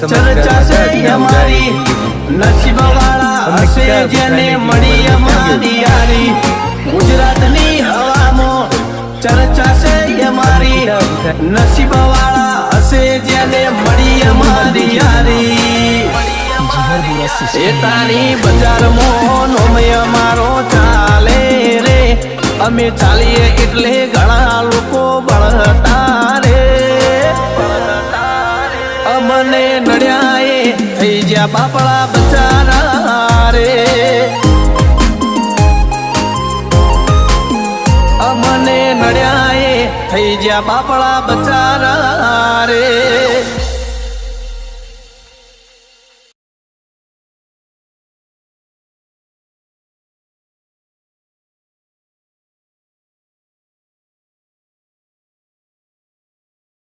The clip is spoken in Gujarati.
ચર્ચા છે અમારી નસીબ વાળા હશે જેને મળી અમારી યારી ગુજરાતની હવામાં ચર્ચા છે અમારી નસીબ વાળા હશે જેને મળી અમારી યારી એ તારી બજારમાં નોમય અમારો ચાલે રે અમે ચાલીએ એટલે ઘણા લોકો ભણતા રે અમને નડ્યા એ થઈ જ્યાં બાપડા બચારા રે અમને નડ્યા એ થઈ જ્યાં બાપડા બચારા